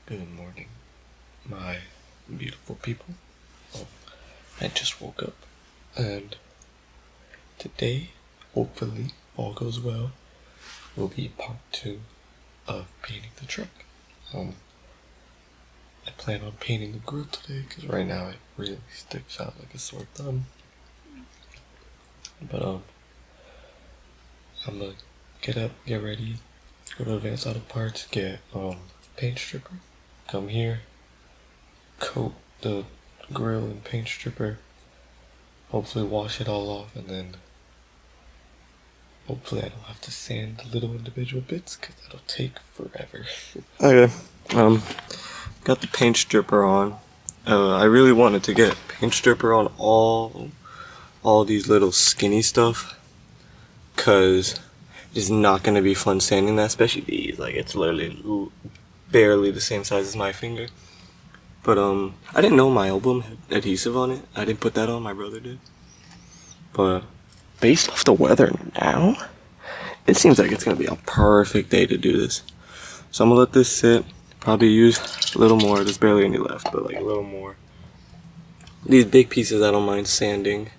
Good morning, my beautiful people. I just woke up, and today, hopefully, all goes well, will be part 2 of painting the truck. I plan on painting the grill today, because right now it really sticks out like a sore thumb. But, I'm gonna get up, get ready, go to Advanced Auto Parts, get, paint stripper, come here, coat the grill and paint stripper, hopefully wash it all off, and then hopefully I don't have to sand the little individual bits, because that'll take forever. Okay, got the paint stripper on. I really wanted to get paint stripper on all these little skinny stuff, because it's not going to be fun sanding that, especially these. Like, it's literally barely the same size as my finger. But I didn't know my album had adhesive on it. I didn't put that on, my brother did. But based off the weather now, it seems like it's going to be a perfect day to do this. So I'm going to let this sit, probably use a little more. There's barely any left, but like a little more. These big pieces I don't mind sanding,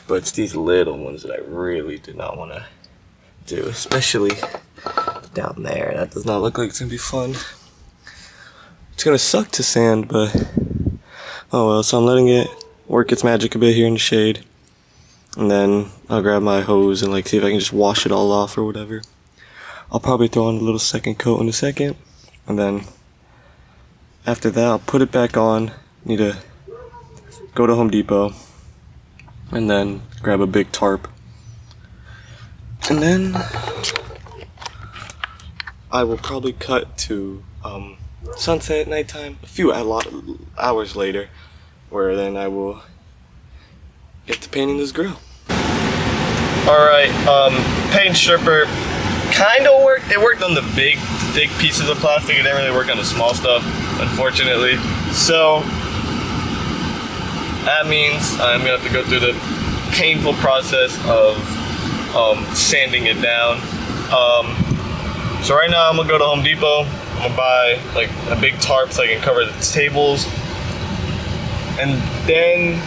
but it's these little ones that I really did not want to do, especially down there. That does not look like it's going to be fun. It's going to suck to sand, but oh well. So I'm letting it work its magic a bit here in the shade, and then I'll grab my hose and like see if I can just wash it all off or whatever. I'll probably throw on a little second coat in a second, and then after that I'll put it back on. Need to go to Home Depot and then grab a big tarp, and then I will probably cut to sunset, nighttime, a lot of hours later, where then I will get to painting this grill. Alright, paint stripper kind of worked. It worked on the big, thick pieces of plastic. It didn't really work on the small stuff, unfortunately. So that means I'm gonna have to go through the painful process of sanding it down. So right now I'm gonna go to Home Depot. I'm gonna buy like a big tarp so I can cover the tables, and then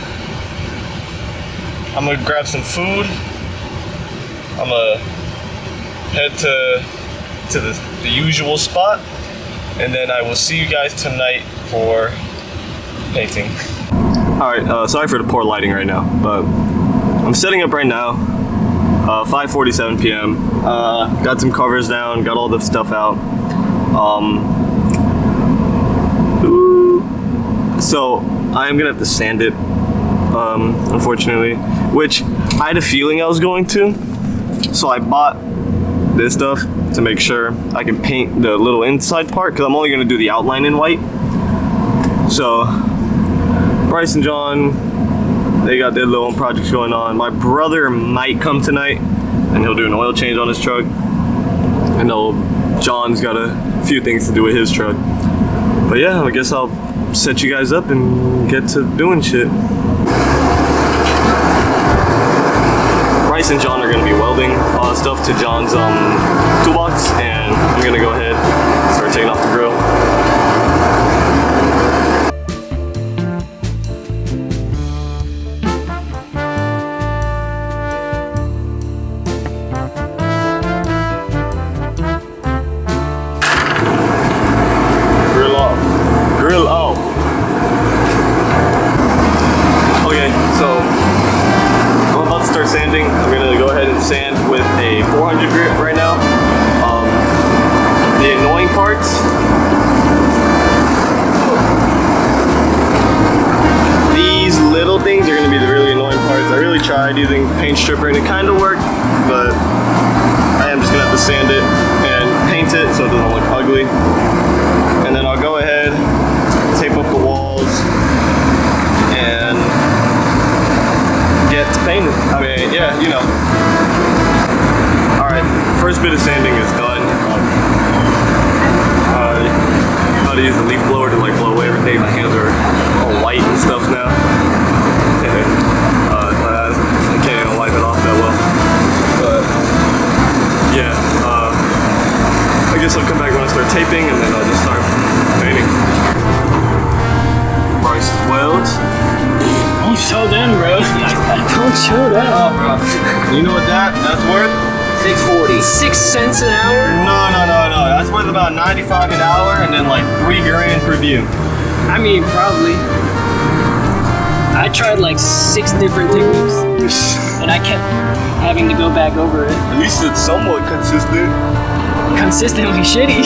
I'm gonna grab some food. I'm gonna head to the usual spot, and then I will see you guys tonight for painting. Alright, sorry for the poor lighting right now, but I'm setting up right now, 5:47 p.m. Got some covers down, got all the stuff out. So I am gonna have to sand it, unfortunately, which I had a feeling I was going to. So I bought this stuff to make sure I can paint the little inside part, because I'm only gonna do the outline in white. So Bryce and John, they got their little projects going on. My brother might come tonight, and he'll do an oil change on his truck. I know John's got a few things to do with his truck. But yeah, I guess I'll set you guys up and get to doing shit. Bryce and John are going to be welding stuff to John's toolbox, and I'm going to go ahead and start taking off the grill. Grill off. Okay, so I'm about to start sanding. I'm gonna go ahead and sand with a 400 grit right now. The annoying parts, these little things are gonna be the really annoying parts. I really tried using paint stripper and it kind of worked, but I am just gonna have to sand it and paint it so it doesn't look ugly. And then I'll go ahead, tape up the walls, and get to painting. I mean, yeah, you know. Alright, first bit of sanding is done. I'm about to use the leaf blower to like blow away everything. My hands are all white and stuff now. I can't even wipe it off that well. But yeah, I guess I'll come back when I start taping, and then I'll just start painting. 6 cents an hour? No. That's worth about 95 an hour and then like $3 grand per view. I mean, probably. I tried like 6 different techniques and I kept having to go back over it. At least it's somewhat consistent. Consistently shitty.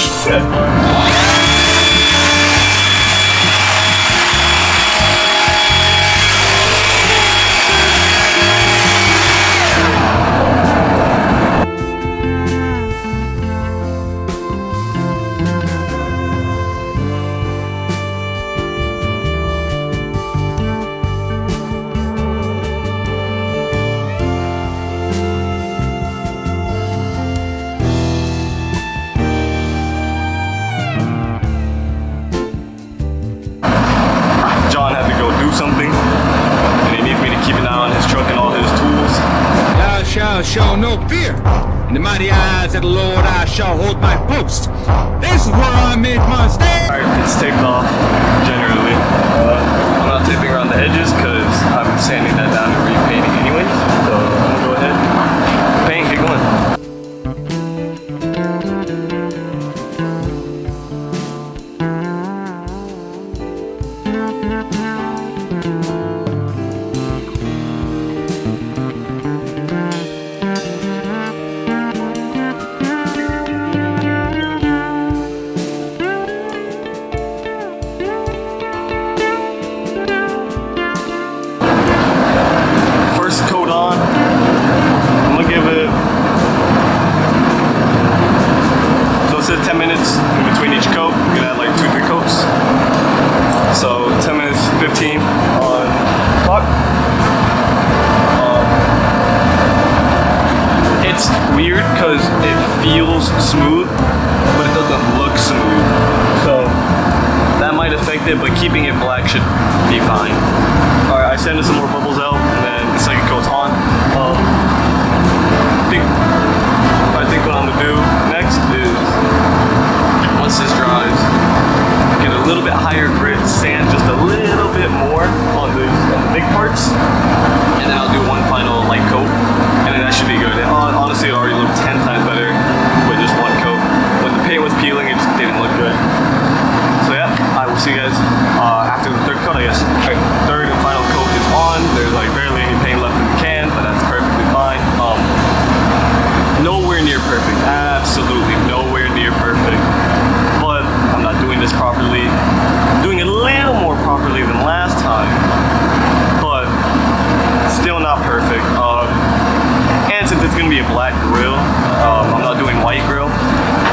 Something, and he needs me to keep an eye on his truck and all his tools. Thou shalt show no fear. In the mighty eyes of the Lord I shall hold my post. This is where I made my stand. Alright, it's taped off, generally. I'm not taping around the edges because I'm sanding that down and repainting anyway. So I'm gonna go ahead, paint, get going. So 10 minutes in between each coat. I'm gonna add like 2-3 coats. So 10 minutes, 15 on clock. It's weird because it feels smooth, but it doesn't look smooth. So that might affect it, but keeping it black should be fine. Alright, I sanded some more bubbles out, and then the second coat's on. I think what I'm gonna do next is, once this dries, get a little bit higher grit, sand just a little bit more on the big parts, and then I'll do one final light coat, and then that should be good. And honestly, it already looked 10 times better with just one coat. When the paint was peeling, it just didn't look good. So yeah, I will see you guys after the third coat, I guess. Alright, third and final coat is on. There's like barely any paint left in the can, but that's perfectly fine. Nowhere near perfect, absolutely nowhere near perfect, but I'm not doing this properly. I'm doing it a little more properly than last time, but still not perfect. And since it's gonna be a black grill, I'm not doing white grill.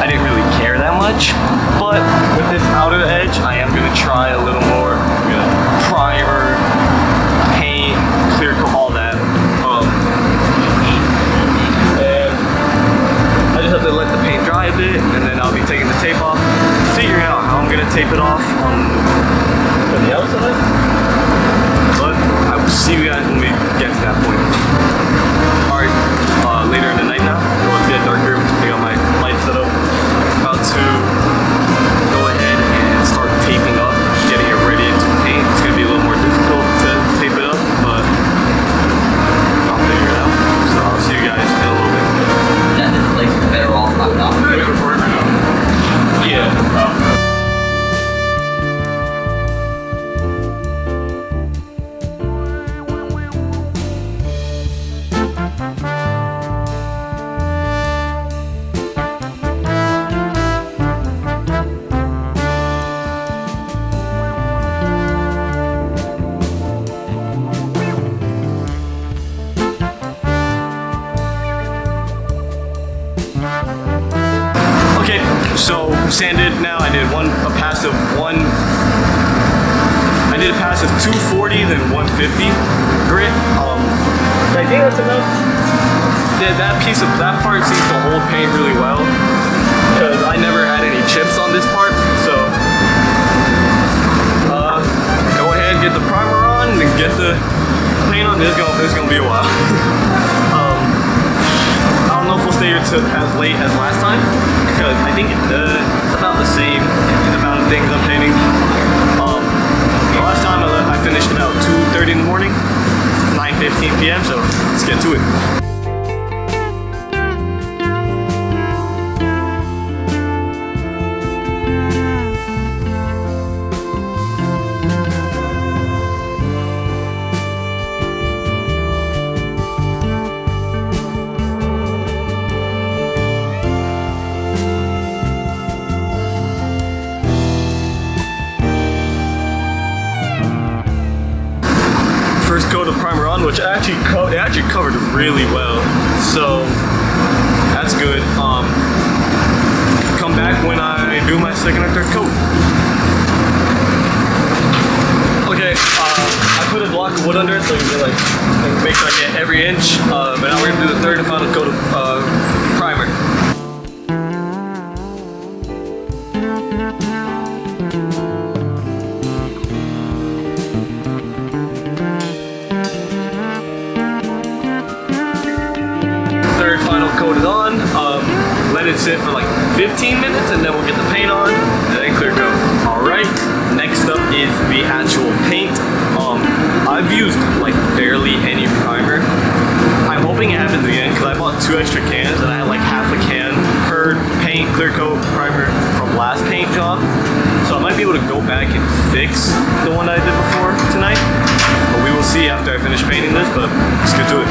I didn't really care that much, but with this outer edge, I am gonna try a little more. I'm gonna primer, paint, clear coat, all that. I just have to let the paint dry a bit, and then I'll be taking the tape off, figuring out how I'm gonna tape it off on the outside. But I will see you guys when we get to that point. Alright, later in the night now, it's getting darker. I got my light set up. About to go ahead and start taping up, getting it ready to paint. It's gonna be a little more difficult to tape it up, but I'll figure it out. So I'll see you guys in a little bit. That this place is better off not knocking. Yeah. Okay, so sanded now. I did a pass of 240, then 150 grit. I think that's enough. Yeah, that part seems to hold paint really well because I never had any chips on this part. So go ahead, get the primer on, and get the paint on. This is gonna be a while. I don't know if we'll stay here till as late as last time, because I think it's about the same amount of things I'm painting. Last time I finished about 2:30 in the morning, 9:15 p.m., so let's get to it. coat of primer on, which actually it actually covered really well. So that's good. Come back when I do my second or third coat. Okay, I put a block of wood under it so you can like make sure I get every inch. But now we're gonna do the third and final coat of primer. Third final coat is on. Let it sit for like 15 minutes and then we'll get the paint on and then clear coat. Alright, next up is the actual paint. I've used like barely any primer. I'm hoping it happens again because I bought 2 extra cans and I had like half a can per paint, clear coat, primer from last paint job. So I might be able to go back and fix the one that I did before tonight. But we will see after I finish painting this, but let's get to it.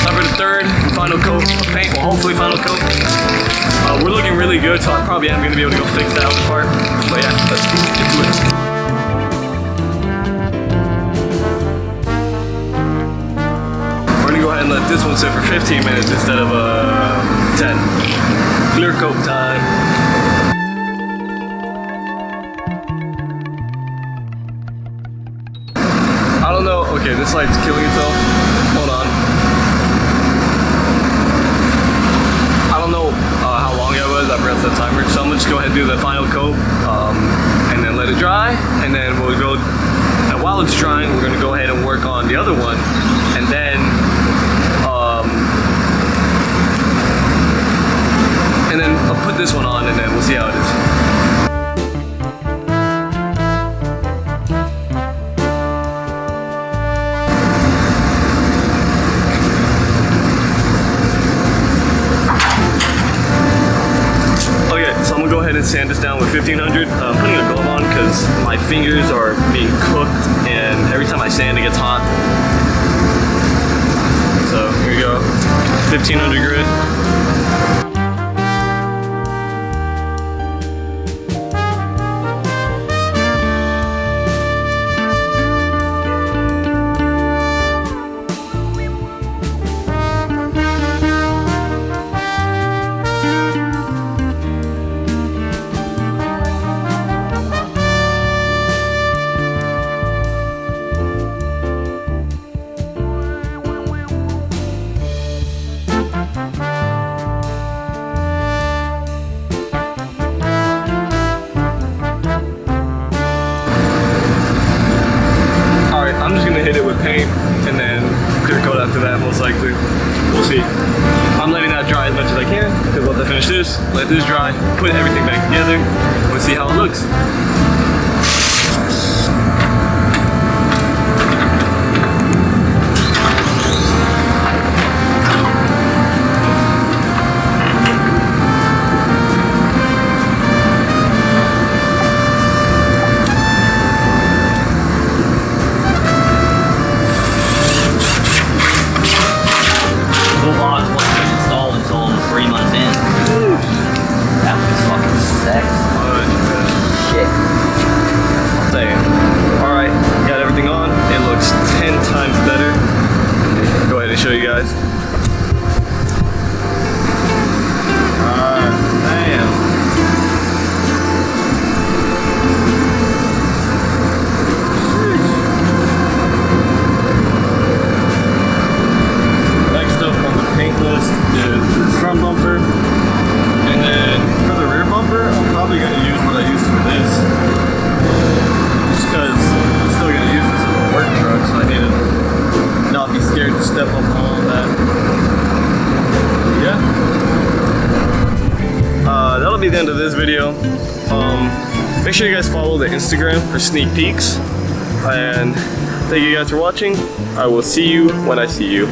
Time for the third final coat of paint, well hopefully final coat. We're looking really good, so I probably am going to be able to go fix that other part. But yeah, let's get to it. We're going to go ahead and let this one sit for 15 minutes instead of 10. Clear coat time. I don't know. Okay, this light's killing itself. Hold on. I don't know how long it was. I forgot the timer. So I'm gonna just go ahead and do the final coat and then let it dry. And then we'll go, and while it's drying, we're gonna go ahead and work on the other one. And then, I'll put this one on and then we'll see how it is. Go ahead and sand this down with 1500. I'm putting a glove on because my fingers are being cooked and every time I sand it gets hot. So here we go, 1500 grit. I'm just gonna hit it with paint and then clear coat after that, most likely. We'll see. I'm letting that dry as much as I can, because once I finish this, let this dry, put everything back together, we'll see how it looks. Show you guys. Damn. Next up on the paint list is the front bumper, and then for the rear bumper, I'm probably going to use what I used for this, just because I'm still going to use this as a work truck, so I need to not be scared to step up on all that. Yeah. That'll be the end of this video. Make sure you guys follow the Instagram for sneak peeks. And thank you guys for watching. I will see you when I see you.